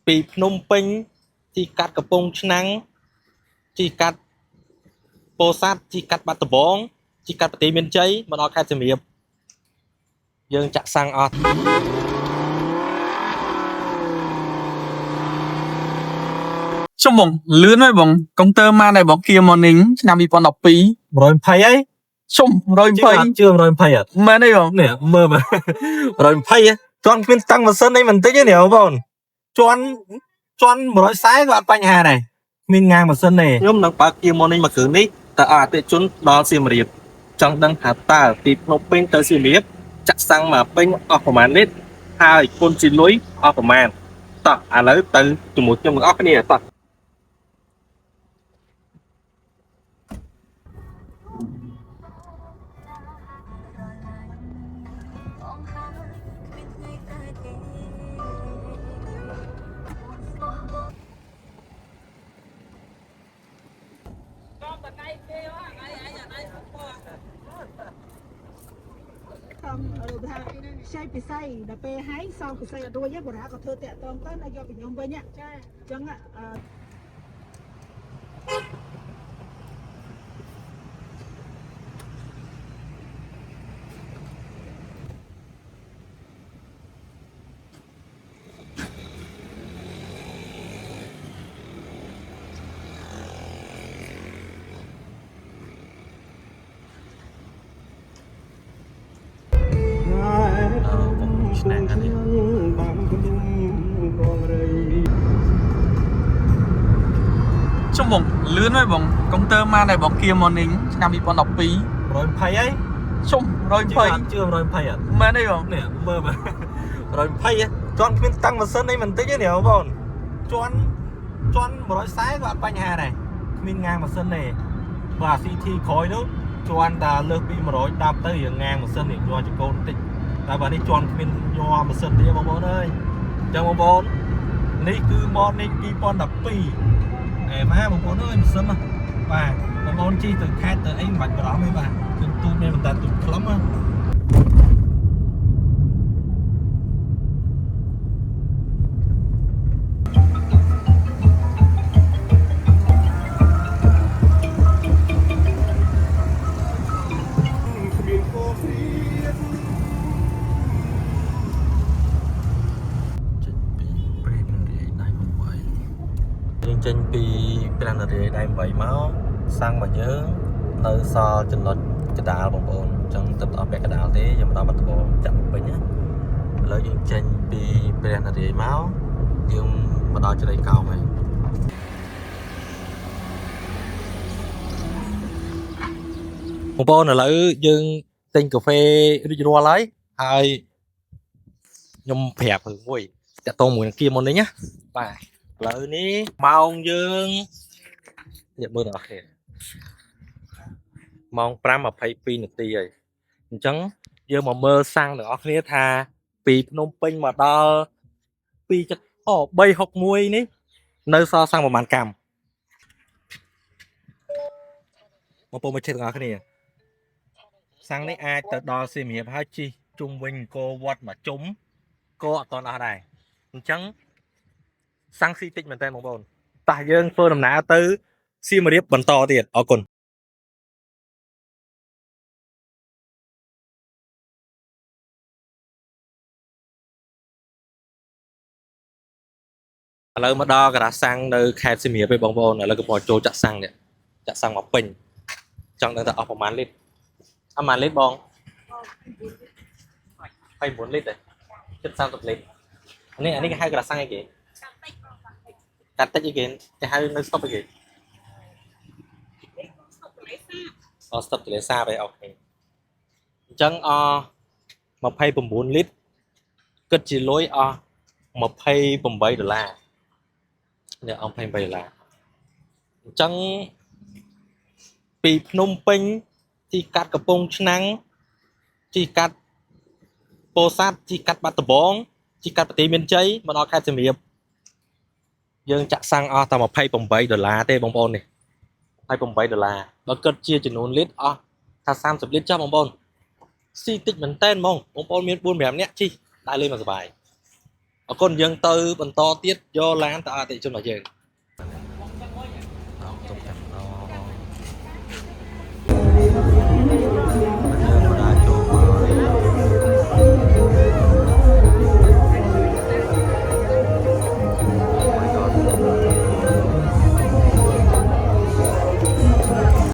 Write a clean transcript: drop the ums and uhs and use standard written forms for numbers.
ពីភ្នំពេញជីកាត់កំពង់ឆ្នាំងជីកាត់ពោធិ៍សាត់ជីកាត់បាត់ដំបងជីកាត់ប្រទេសមានជ័យមកដល់ខេត្តសៀមរាបយើងចាក់សាំងអស់ชั่วโมงเลื่อนไว้บ่งกงเตอร์มาในบอกเกียร์มอร์นิ่งឆ្នាំ2012 120ហើយ ชม120 ជឿ120អត់ មែនទេបង នេះមើលមើល120ជន់គ្មានតាំងម៉ាស៊ីនអីមិនតិចទេនេះបងជន់140ក៏អត់បញ្ហាដែរមានងាងម៉ាស៊ីនទេខ្ញុំនឹងបើកគៀមមុននេះមកគ្រឿងនេះតើអតិថិជនដល់សៀមរាបចង់ដឹងថាតើពីភ្នំពេញទៅសៀមរាបចាក់សាំងមកពេញអស់ប្រហែលលីត្រហើយគុណជីលុយអស់ប្រហែលតោះឥឡូវទៅជាមួយខ្ញុំទាំងអស់គ្នាតោះใช่ไปใส่แต่ไปให้ซองไปใส่ด้วยเนี่ยบุราก็เธอแตะตองก็นายกเป็นยมไปเนี่ยจังอ่ะឆ្នាំងអានេះชั่วโมงเลื่อนไว้บ่งกงเตอร์มาในบอกเกียร์มอร์นิ่งឆ្នាំ2012 120ហើយ ชม120 ជឿ120អត់ មែនទេបង នេះមើលមើល120ជន់គ្មានតាំងម៉ាស៊ីនអីមិនតិចទេនេះបងជន់140ក៏អត់បញ្ហាដែរគ្មានងាងម៉ាស៊ីនទេបាទ CT ក្រោយនោះជន់តែលើសពី100ដាប់ទៅរៀងងាងម៉ាស៊ីននេះយកចង្កូនបន្តិចតែបាទនេះជន់គ្មានញ័រម៉ាស៊ីនទេបងប្អូនអើយអញ្ចឹងបងប្អូននេះគឺ Morning 2012អេម៉ាបងប្អូនអើយម៉ាស៊ីនបាទបងប្អូនជិះទៅខេត្តទៅអីមិនបាច់បារម្ភទេបាទគឺទូចមានបន្តទូចខ្លឹមណាចេញពីព្រះនរាយណ៍ដៃ8មកសាំងរបស់យើងនៅសល់ចំណុចកដាលបងប្អូនអញ្ចឹងទៅអត់ពាក់កដាលទេយើងមកដល់បាត់ដំបងចាក់ពេញណាឥឡូវយើងចេញពីព្រះនរាយណ៍មកយើងមកដល់ជ្រៃកោងហើយបងប្អូនឥឡូវយើងទិញកាហ្វេរួចរាល់ហើយខ្ញុំប្រាប់រឿងមួយតាក់ទងមួយនឹងគៀមុននេះណាបាទឥឡូវនេះម៉ោងយើងនិយាយមើលដល់គ្នាម៉ោង 5:22 នាទីហើយអញ្ចឹងយើងមកមើលសាំងទាំងអស់គ្នាថាពីភ្នំពេញមកដល់361នេះនៅសល់សាំងប្រហែលកម្មបងប្អូនមើលជិះទាំងអស់គ្នាសាំងនេះអាចទៅដល់សៀមរាបហើយជិះជុំវិញអង្គរវត្តមកជុំក៏អត់ទាន់អស់ដែរអញ្ចឹងសាំងស៊ីតិចមែនតើបងប្អូនតោះយើងធ្វើដំណើរទៅសៀមរាបបន្តទៀតអរគុណឥឡូវមកដល់ការ៉ាសាំងនៅខេត្តសៀមរាបឯងបងប្អូនឥឡូវកំពុងចូលចាក់សាំងនេះចាក់សាំងមកពេញចង់ដឹងថាអស់ប្រហែលលីត្រអស់ប្រហែលលីត្របង29លីត្រដែរជិត30លីត្រអានេះគេហៅការ៉ាសាំងអីគេកាត់តិចអីគេគេហៅនៅស្តុបអីគេស្តុបទលេសាបឯអូខេអញ្ចឹង29លីត្រគិតជាលុយអស់$28នេះអស់$28អញ្ចឹងពីភ្នំពេញជីកាត់កំពង់ឆ្នាំងជីកាត់ពោធិ៍សាត់ជីកាត់បាត់ដំបងជីកាត់ប្រទេសមានជ័យមកដល់ខេត្តសៀមរាបយើងចាក់សាំងអស់តែ$28ទេបងប្អូននេះ$28បើគិតជាចំនួនលីត្រអស់ថា30លីត្រចាស់បងប្អូនស៊ីតិចមែនតើហ្មងបងប្អូនមាន4-5នាក់ជិះដើរលេងមកសប្បាយ អរគុណយើងទៅបន្តទៀតយកឡានទៅអតិជនរបស់យើង